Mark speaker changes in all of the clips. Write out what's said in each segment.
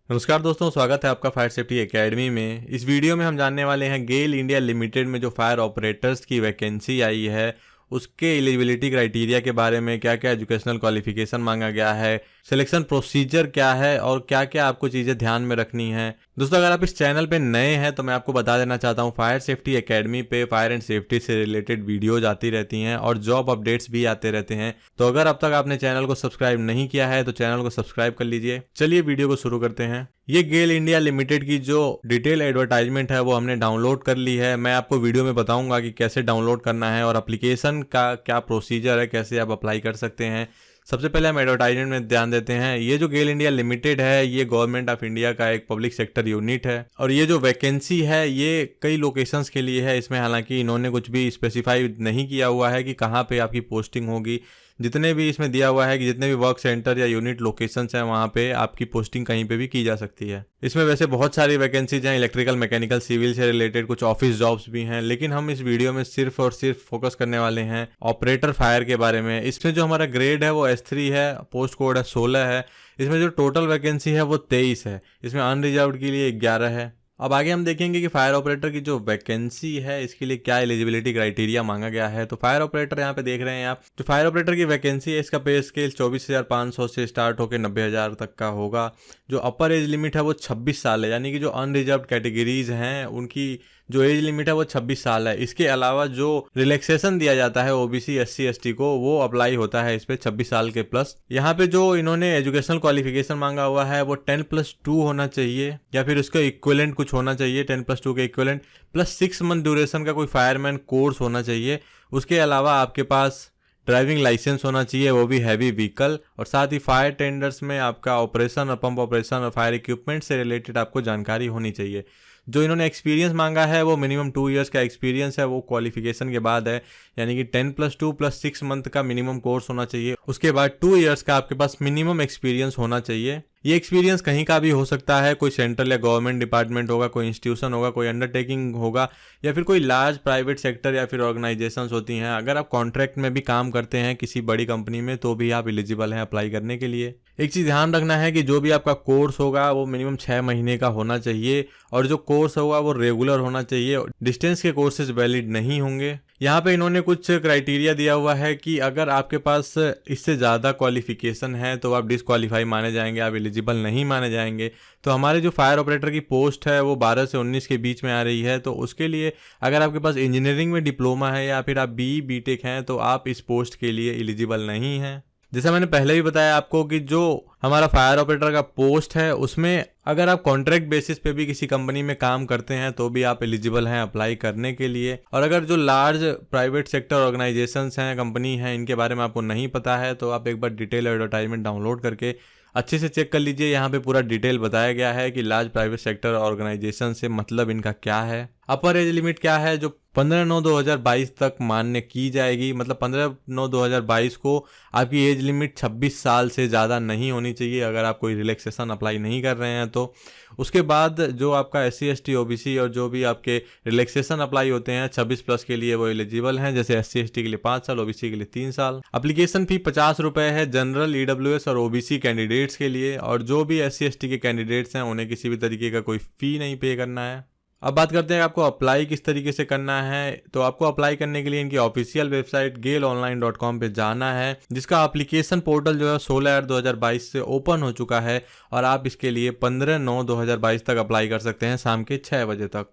Speaker 1: नमस्कार दोस्तों, स्वागत है आपका फायर सेफ्टी एकेडमी में। इस वीडियो में हम जानने वाले हैं गेल इंडिया लिमिटेड में जो फायर ऑपरेटर्स की वैकेंसी आई है उसके एलिजिबिलिटी क्राइटेरिया के बारे में। क्या क्या एजुकेशनल क्वालिफिकेशन मांगा गया है, सिलेक्शन प्रोसीजर क्या है और क्या क्या आपको चीज़ें ध्यान में रखनी है। दोस्तों, अगर आप इस चैनल पे नए हैं तो मैं आपको बता देना चाहता हूँ, फायर सेफ्टी एकेडमी पे फायर एंड सेफ्टी से रिलेटेड वीडियोज आती रहती हैं और जॉब अपडेट्स भी आते रहते हैं। तो अगर अब तक आपने चैनल को सब्सक्राइब नहीं किया है तो चैनल को सब्सक्राइब कर लीजिए। चलिए वीडियो को शुरू करते हैं। ये गेल इंडिया लिमिटेड की जो डिटेल एडवर्टाइजमेंट है वो हमने डाउनलोड कर ली है। मैं आपको वीडियो में बताऊंगा कि कैसे डाउनलोड करना है और एप्लीकेशन का क्या प्रोसीजर है, कैसे आप अप्लाई कर सकते हैं। सबसे पहले हम एडवर्टाइजमेंट में ध्यान देते हैं। ये जो गेल इंडिया लिमिटेड है ये गवर्नमेंट ऑफ इंडिया का एक पब्लिक सेक्टर यूनिट है और ये जो वैकेंसी है ये कई लोकेशंस के लिए है। इसमें हालांकि इन्होंने कुछ भी स्पेसिफाई नहीं किया हुआ है कि कहाँ पे आपकी पोस्टिंग होगी। जितने भी इसमें दिया हुआ है कि जितने भी वर्क सेंटर या यूनिट लोकेशंस हैं वहाँ पे आपकी पोस्टिंग कहीं पे भी की जा सकती है। इसमें वैसे बहुत सारी वैकेंसीज हैं, इलेक्ट्रिकल, मैकेनिकल, सिविल से रिलेटेड, कुछ ऑफिस जॉब्स भी हैं, लेकिन हम इस वीडियो में सिर्फ और सिर्फ फोकस करने वाले हैं ऑपरेटर फायर के बारे में। इसमें जो हमारा ग्रेड है वो S3 है, पोस्ट कोड है 16 है। इसमें जो टोटल वैकेंसी है वो 23 है। इसमें अनरिजर्व्ड के लिए 11 है। अब आगे हम देखेंगे कि फायर ऑपरेटर की जो वैकेंसी है इसके लिए क्या एलिजिबिलिटी क्राइटेरिया मांगा गया है। तो फायर ऑपरेटर यहाँ पे देख रहे हैं आप, जो फायर ऑपरेटर की वैकेंसी है इसका पे स्केल 24,500 से स्टार्ट होकर 90,000 तक का होगा। जो अपर एज लिमिट है वो 26 साल है, यानी कि जो अनरिजर्व कैटेगरीज हैं उनकी जो एज लिमिट है वो 26 साल है। इसके अलावा जो रिलैक्सेशन दिया जाता है ओबीसी SC ST को वो अप्लाई होता है इस पे 26 साल के प्लस। यहाँ पे जो इन्होंने एजुकेशनल क्वालिफिकेशन मांगा हुआ है वो 10+2 होना चाहिए या फिर उसका इक्विवेलेंट कुछ होना चाहिए। 10+2 के इक्विवेलेंट प्लस 6 मंथ ड्यूरेशन का कोई फायरमैन कोर्स होना चाहिए। उसके अलावा आपके पास ड्राइविंग लाइसेंस होना चाहिए, वो भी हैवी व्हीकल, और साथ ही फायर टेंडर्स में आपका ऑपरेशन और पंप ऑपरेशन और फायर इक्विपमेंट से रिलेटेड आपको जानकारी होनी चाहिए। जो इन्होंने एक्सपीरियंस मांगा है वो मिनिमम 2 इयर्स का एक्सपीरियंस है, वो क्वालिफिकेशन के बाद है, यानी कि 10+2 प्लस 6 मंथ का मिनिमम कोर्स होना चाहिए। उसके बाद 2 इयर्स का आपके पास मिनिमम एक्सपीरियंस होना चाहिए। ये एक्सपीरियंस कहीं का भी हो सकता है, कोई सेंट्रल या गवर्नमेंट डिपार्टमेंट होगा, कोई इंस्टीट्यूशन होगा, कोई अंडरटेकिंग होगा या फिर कोई लार्ज प्राइवेट सेक्टर या फिर ऑर्गेनाइजेशंस होती हैं। अगर आप कॉन्ट्रैक्ट में भी काम करते हैं किसी बड़ी कंपनी में तो भी आप एलिजिबल हैं अप्लाई करने के लिए। एक चीज़ ध्यान रखना है कि जो भी आपका कोर्स होगा वो मिनिमम 6 महीने का होना चाहिए और जो कोर्स होगा वो रेगुलर होना चाहिए। डिस्टेंस के कोर्सेज वैलिड नहीं होंगे। यहाँ पे इन्होंने कुछ क्राइटेरिया दिया हुआ है कि अगर आपके पास इससे ज़्यादा क्वालिफिकेशन है तो आप डिसक्वालीफाई माने जाएंगे, आप एलिजिबल नहीं माने जाएंगे। तो हमारे जो फायर ऑपरेटर की पोस्ट है वो 12 से 19 के बीच में आ रही है। तो उसके लिए अगर आपके पास इंजीनियरिंग में डिप्लोमा है या फिर आप BE BTech हैं तो आप इस पोस्ट के लिए एलिजिबल नहीं हैं। जैसा मैंने पहले भी बताया आपको कि जो हमारा फायर ऑपरेटर का पोस्ट है उसमें अगर आप कॉन्ट्रैक्ट बेसिस पे भी किसी कंपनी में काम करते हैं तो भी आप एलिजिबल हैं अप्लाई करने के लिए। और अगर जो लार्ज प्राइवेट सेक्टर ऑर्गेनाइजेशंस हैं, कंपनी हैं, इनके बारे में आपको नहीं पता है तो आप एक बार डिटेल एडवर्टाइजमेंट डाउनलोड करके अच्छे से चेक कर लीजिए। यहाँ पे पूरा डिटेल बताया गया है कि लार्ज प्राइवेट सेक्टर ऑर्गेनाइजेशन से मतलब इनका क्या है। अपर एज लिमिट क्या है, जो 15/9/2022 तक मान्य की जाएगी, मतलब 15/9/2022 को आपकी एज लिमिट 26 साल से ज़्यादा नहीं होनी चाहिए अगर आप कोई रिलैक्सेशन अप्लाई नहीं कर रहे हैं तो। उसके बाद जो आपका SC ST OBC और जो भी आपके रिलैक्सेशन अप्लाई होते हैं 26+ के लिए वो एलिजिबल हैं, जैसे SC ST के लिए 5 साल, OBC के लिए 3 साल। एप्लीकेशन फी 50 रुपये है जनरल, EWS और OBC कैंडिडेट्स के लिए, और जो भी SC ST के कैंडिडेट्स हैं उन्हें किसी भी तरीके का कोई फ़ी नहीं पे करना है। अब बात करते हैं आपको अप्लाई किस तरीके से करना है। तो आपको अप्लाई करने के लिए इनकी ऑफिशियल वेबसाइट gailonline.com पे जाना है, जिसका एप्लीकेशन पोर्टल जो है 16/8/2022 से ओपन हो चुका है और आप इसके लिए 15/9/2022 तक अप्लाई कर सकते हैं शाम के 6 बजे तक।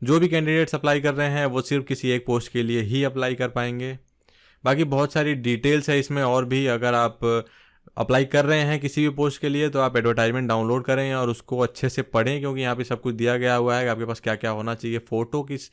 Speaker 1: जो भी कैंडिडेट्स अप्लाई कर रहे हैं वो सिर्फ किसी एक पोस्ट के लिए ही अप्लाई कर पाएंगे। बाकी बहुत सारी डिटेल्स है इसमें और भी। अगर आप अप्लाई कर रहे हैं किसी भी पोस्ट के लिए तो आप एडवर्टाइजमेंट डाउनलोड करें और उसको अच्छे से पढ़ें, क्योंकि यहाँ पे सब कुछ दिया गया हुआ है कि आपके पास क्या क्या होना चाहिए, फ़ोटो किस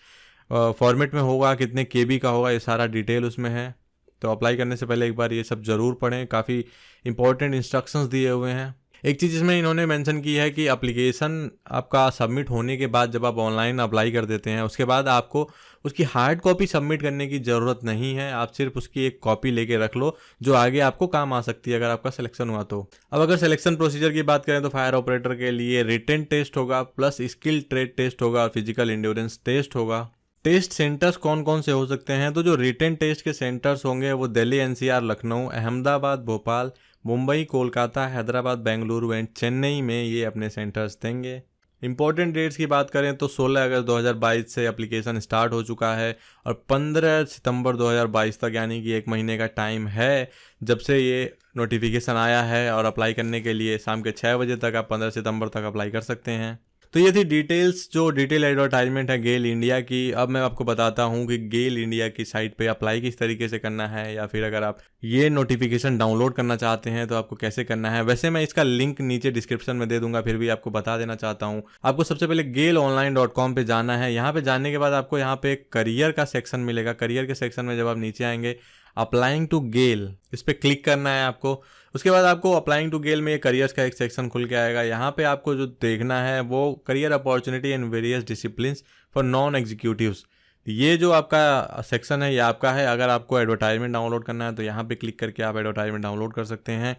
Speaker 1: फॉर्मेट में होगा, कितने KB का होगा, ये सारा डिटेल उसमें है। तो अप्लाई करने से पहले एक बार ये सब ज़रूर पढ़ें, काफ़ी इंपॉर्टेंट इंस्ट्रक्शंस दिए हुए हैं। एक चीज़ इसमें इन्होंने मेंशन की है कि एप्लीकेशन आपका सबमिट होने के बाद जब आप ऑनलाइन अप्लाई कर देते हैं उसके बाद आपको उसकी हार्ड कॉपी सबमिट करने की ज़रूरत नहीं है। आप सिर्फ उसकी एक कॉपी लेके रख लो जो आगे आपको काम आ सकती है अगर आपका सिलेक्शन हुआ तो। अब अगर सिलेक्शन प्रोसीजर की बात करें तो फायर ऑपरेटर के लिए रिटन टेस्ट होगा, प्लस स्किल ट्रेड टेस्ट होगा और फिजिकल इंड्योरेंस टेस्ट होगा। टेस्ट सेंटर्स कौन कौन से हो सकते हैं, तो जो रिटन टेस्ट के सेंटर्स होंगे वो दिल्ली, NCR, लखनऊ, अहमदाबाद, भोपाल, मुंबई, कोलकाता, हैदराबाद, बेंगलुरु एंड चेन्नई में ये अपने सेंटर्स देंगे। इंपॉर्टेंट डेट्स की बात करें तो 16 अगस्त 2022 से एप्लीकेशन स्टार्ट हो चुका है और 15 सितंबर 2022 तक, यानी कि 1 महीने का टाइम है जब से ये नोटिफिकेशन आया है। और अप्लाई करने के लिए शाम के 6 बजे तक आप 15 सितंबर तक अप्लाई कर सकते हैं। तो ये थी डिटेल्स, जो डिटेल एडवर्टाइजमेंट है गेल इंडिया की। अब मैं आपको बताता हूँ कि गेल इंडिया की साइट पे अप्लाई किस तरीके से करना है, या फिर अगर आप ये नोटिफिकेशन डाउनलोड करना चाहते हैं तो आपको कैसे करना है। वैसे मैं इसका लिंक नीचे डिस्क्रिप्शन में दे दूंगा, फिर भी आपको बता देना चाहता हूँ। आपको सबसे पहले GailOnline.com पे जाना है। यहाँ पे जाने के बाद आपको यहाँ पे करियर का सेक्शन मिलेगा। करियर के सेक्शन में जब आप नीचे आएंगे, अप्लाइंग टू गेल, इस पर क्लिक करना है आपको। उसके बाद आपको अप्लाइंग टू गेल में करियर्स का एक सेक्शन खुल के आएगा। यहाँ पे आपको जो देखना है वो career opportunity in various disciplines for non executives. ये जो आपका सेक्शन है ये आपका है। अगर आपको एडवर्टाइजमेंट डाउनलोड करना है तो यहाँ पे क्लिक करके आप एडवर्टाइजमेंट डाउनलोड कर सकते हैं।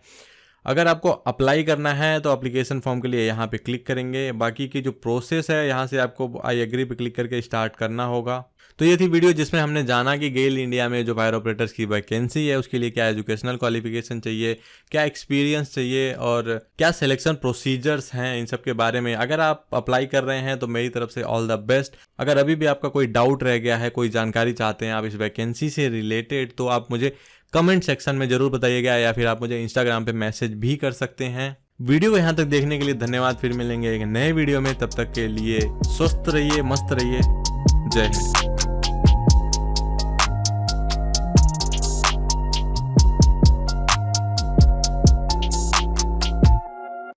Speaker 1: अगर आपको अप्लाई करना है तो एप्लीकेशन फॉर्म के लिए यहाँ पे क्लिक करेंगे। बाकी की जो प्रोसेस है यहाँ से आपको आई एग्री पे क्लिक करके स्टार्ट करना होगा। तो ये थी वीडियो जिसमें हमने जाना कि गेल इंडिया में जो फायर ऑपरेटर्स की वैकेंसी है उसके लिए क्या एजुकेशनल क्वालिफिकेशन चाहिए, क्या एक्सपीरियंस चाहिए और क्या सिलेक्शन प्रोसीजर्स हैं, इन सब के बारे में। अगर आप अप्लाई कर रहे हैं तो मेरी तरफ से ऑल द बेस्ट। अगर अभी भी आपका कोई डाउट रह गया है, कोई जानकारी चाहते हैं आप इस वैकेंसी से रिलेटेड, तो आप मुझे कमेंट सेक्शन में जरूर बताइएगा, या फिर आप मुझे इंस्टाग्राम पे मैसेज भी कर सकते हैं। वीडियो को यहाँ तक देखने के लिए धन्यवाद। फिर मिलेंगे एक नए वीडियो में, तब तक के लिए स्वस्थ रहिए, मस्त रहिए। जय हिंद।